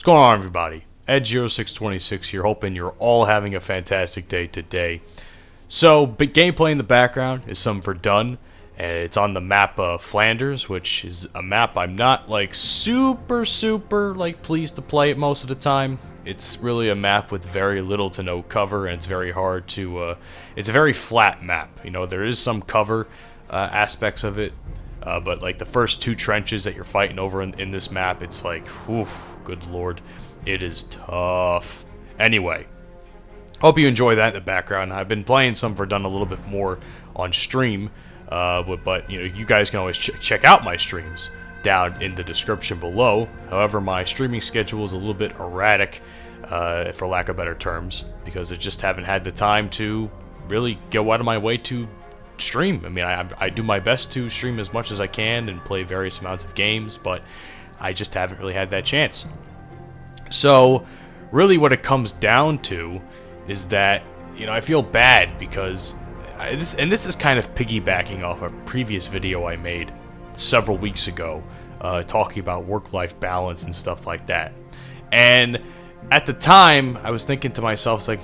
What's going on, everybody? Ed0626 here, hoping you're all having a fantastic day today. So, big gameplay in the background is some Verdun, and it's on the map Flanders, which is a map I'm not like super pleased to play it most of the time. It's really a map with very little to no cover, and it's very hard to. It's a very flat map. You know, there is some cover aspects of it, but like the first two trenches that you're fighting over in this map, it's like, whew, good lord, it is tough. Anyway, hope you enjoy that in the background. I've been playing some Verdun a little bit more on stream, but you know, you guys can always check out my streams down in the description below. However, my streaming schedule is a little bit erratic, for lack of better terms, because I just haven't had the time to really go out of my way to stream. I mean, I do my best to stream as much as I can and play various amounts of games, but I just haven't really had that chance. So, really what it comes down to is that, you know, I feel bad because, this is kind of piggybacking off a previous video I made several weeks ago, talking about work-life balance and stuff like that. And at the time, I was thinking to myself, it's like,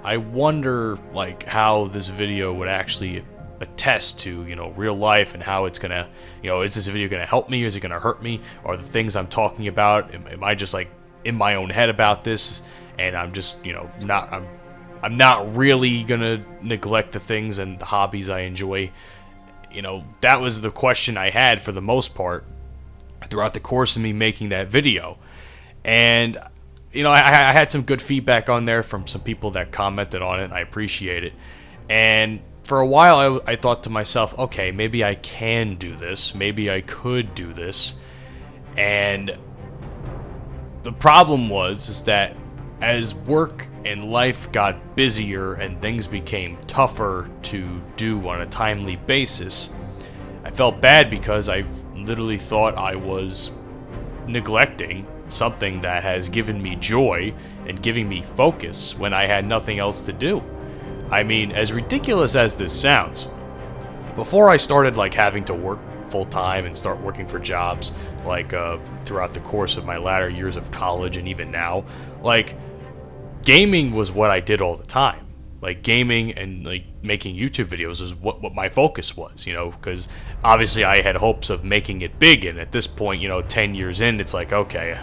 I wonder, like, how this video would actually attest to, you know, real life, and how it's gonna, you know, is this video gonna help me, or is it gonna hurt me? Or the things I'm talking about, am I just like in my own head about this, and I'm just, you know, I'm not really gonna neglect the things and the hobbies I enjoy? You know, that was the question I had for the most part throughout the course of me making that video. And you know, I had some good feedback on there from some people that commented on it, and I appreciate it. And for a while, I thought to myself, okay, maybe I can do this. Maybe I could do this. And the problem is that as work and life got busier and things became tougher to do on a timely basis, I felt bad because I literally thought I was neglecting something that has given me joy and giving me focus when I had nothing else to do. I mean, as ridiculous as this sounds, before I started like having to work full-time and start working for jobs, like throughout the course of my latter years of college and even now, like, gaming was what I did all the time. Like, gaming and like making YouTube videos is what my focus was, you know, because obviously I had hopes of making it big, and at this point, you know, 10 years in, it's like, okay,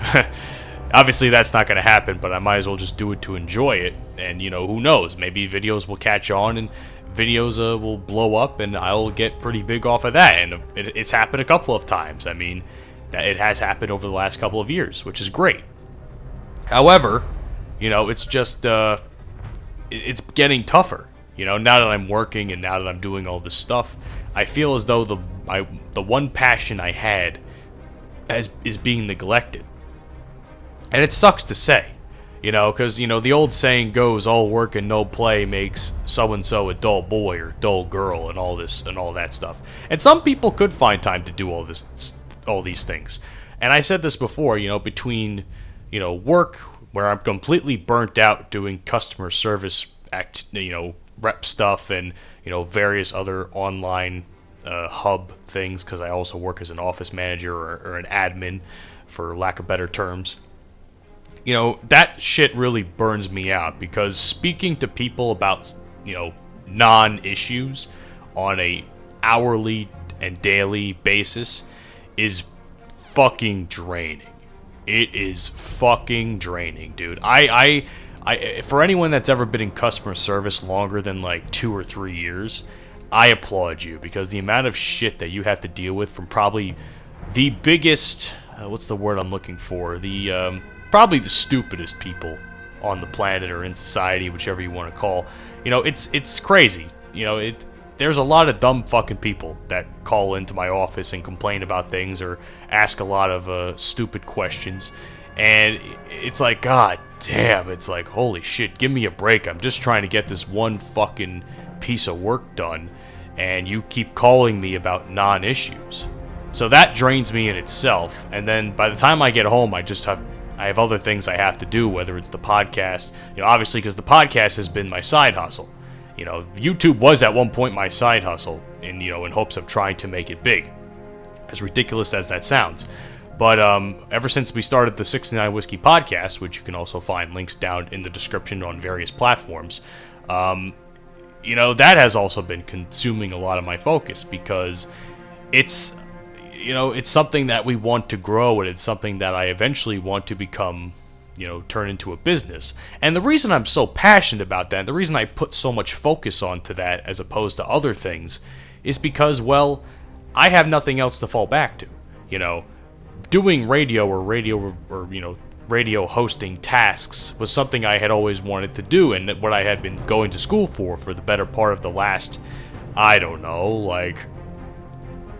obviously that's not going to happen, but I might as well just do it to enjoy it. And, you know, who knows, maybe videos will catch on and videos will blow up and I'll get pretty big off of that. And it's happened a couple of times. I mean, it has happened over the last couple of years, which is great. However, you know, it's just it's getting tougher. You know, now that I'm working and now that I'm doing all this stuff, I feel as though the one passion I had is being neglected. And it sucks to say, you know, because, you know, the old saying goes, all work and no play makes so-and-so a dull boy or dull girl, and all this and all that stuff. And some people could find time to do all these things. And I said this before, you know, between, you know, work, where I'm completely burnt out doing customer service rep stuff, and, you know, various other online hub things, because I also work as an office manager or an admin, for lack of better terms. You know, that shit really burns me out, because speaking to people about, you know, non-issues on a hourly and daily basis is fucking draining. It is fucking draining, dude. I for anyone that's ever been in customer service longer than like 2 or 3 years, I applaud you, because the amount of shit that you have to deal with from probably the biggest, what's the word I'm looking for? The probably the stupidest people on the planet or in society, whichever you want to call. You know, it's crazy. You know, there's a lot of dumb fucking people that call into my office and complain about things or ask a lot of stupid questions. And it's like, god damn, it's like, holy shit, give me a break. I'm just trying to get this one fucking piece of work done, and you keep calling me about non-issues. So that drains me in itself. And then by the time I get home, I have other things I have to do, whether it's the podcast, you know, obviously, because the podcast has been my side hustle. You know, YouTube was at one point my side hustle, in hopes of trying to make it big, as ridiculous as that sounds. But ever since we started the 69 Whiskey podcast, which you can also find links down in the description on various platforms, you know, that has also been consuming a lot of my focus, because it's, you know, it's something that we want to grow, and it's something that I eventually want to become, you know, turn into a business. And the reason I'm so passionate about that, the reason I put so much focus onto that as opposed to other things, is because, well, I have nothing else to fall back to. You know, doing radio or you know, radio hosting tasks was something I had always wanted to do, and what I had been going to school for the better part of the last, I don't know, like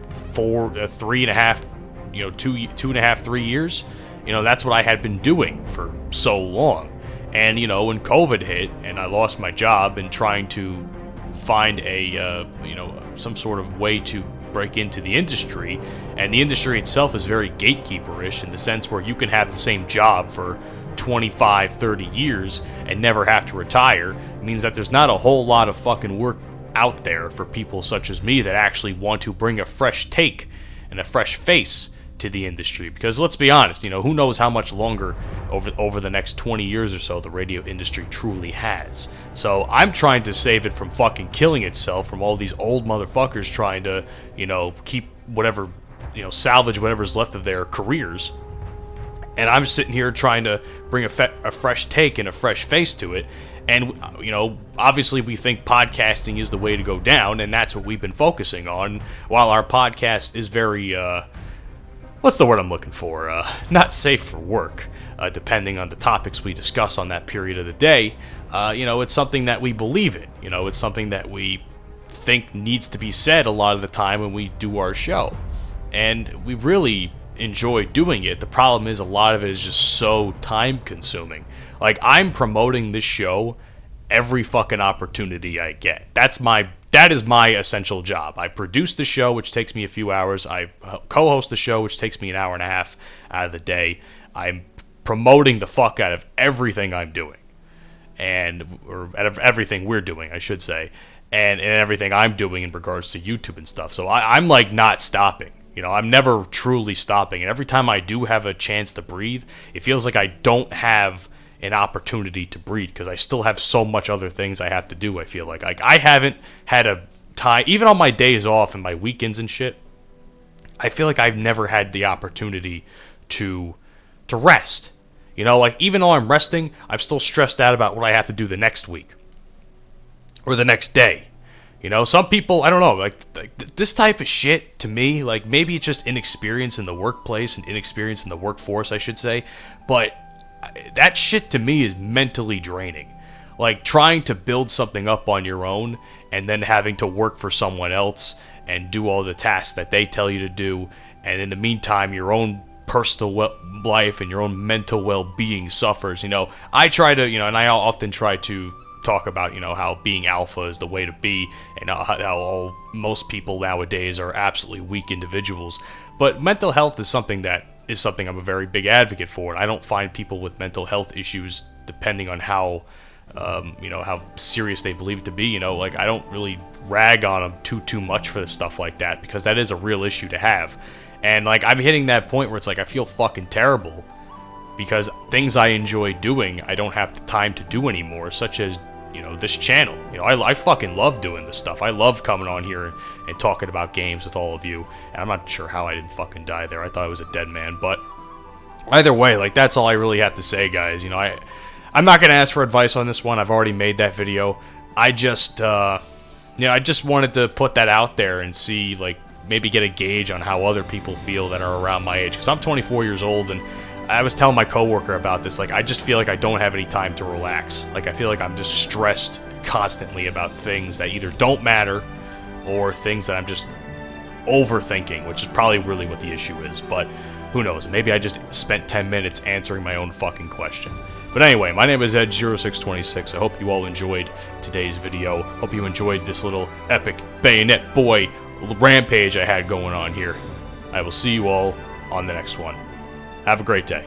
3.5, you know, 2.5, 3 years. You know, that's what I had been doing for so long. And, you know, when COVID hit and I lost my job and trying to find a, you know, some sort of way to break into the industry, and the industry itself is very gatekeeperish in the sense where you can have the same job for 25, 30 years and never have to retire. It means that there's not a whole lot of fucking work out there for people such as me that actually want to bring a fresh take and a fresh face to the industry. Because let's be honest, you know, who knows how much longer over the next 20 years or so the radio industry truly has. So I'm trying to save it from fucking killing itself, from all these old motherfuckers trying to, you know, keep whatever, you know, salvage whatever's left of their careers. And I'm sitting here trying to bring a fresh take and a fresh face to it. And, you know, obviously we think podcasting is the way to go down, and that's what we've been focusing on. While our podcast is very, what's the word I'm looking for? Not safe for work, depending on the topics we discuss on that period of the day. You know, it's something that we believe in. You know, it's something that we think needs to be said a lot of the time when we do our show. And we really enjoy doing it. The problem is a lot of it is just so time consuming. Like, I'm promoting this show every fucking opportunity I get. That is my essential job. I produce the show, which takes me a few hours. I co-host the show, which takes me an hour and a half out of the day. I'm promoting the fuck out of everything I'm doing, or out of everything we're doing, I should say, and everything I'm doing in regards to YouTube and stuff. So I'm like not stopping. You know, I'm never truly stopping. And every time I do have a chance to breathe, it feels like I don't have an opportunity to breathe, because I still have so much other things I have to do. I feel like I haven't had a time, even on my days off and my weekends and shit, I feel like I've never had the opportunity to rest. You know, like, even though I'm resting, I'm still stressed out about what I have to do the next week or the next day. You know, some people, I don't know, like this type of shit, to me, like, maybe it's just inexperience in the workplace and inexperience in the workforce, I should say, but that shit to me is mentally draining. Like, trying to build something up on your own and then having to work for someone else and do all the tasks that they tell you to do, and in the meantime your own personal life and your own mental well-being suffers. You know, I try to, you know, and I often try to talk about, you know, how being alpha is the way to be, and how most people nowadays are absolutely weak individuals. But mental health is something I'm a very big advocate for, and I don't find people with mental health issues, depending on how, you know, how serious they believe it to be. You know, like, I don't really rag on them too much for stuff like that, because that is a real issue to have. And, like, I'm hitting that point where it's like I feel fucking terrible, because things I enjoy doing, I don't have the time to do anymore, such as, you know, this channel. You know, I fucking love doing this stuff. I love coming on here and talking about games with all of you. And I'm not sure how I didn't fucking die there. I thought I was a dead man. But either way, like, that's all I really have to say, guys. You know, I'm not going to ask for advice on this one. I've already made that video. I just, you know, I just wanted to put that out there and see, like, maybe get a gauge on how other people feel that are around my age. Because I'm 24 years old, and I was telling my coworker about this. Like, I just feel like I don't have any time to relax. Like, I feel like I'm just stressed constantly about things that either don't matter or things that I'm just overthinking, which is probably really what the issue is. But who knows? Maybe I just spent 10 minutes answering my own fucking question. But anyway, my name is Ed0626. I hope you all enjoyed today's video. Hope you enjoyed this little epic Bayonet Boy rampage I had going on here. I will see you all on the next one. Have a great day.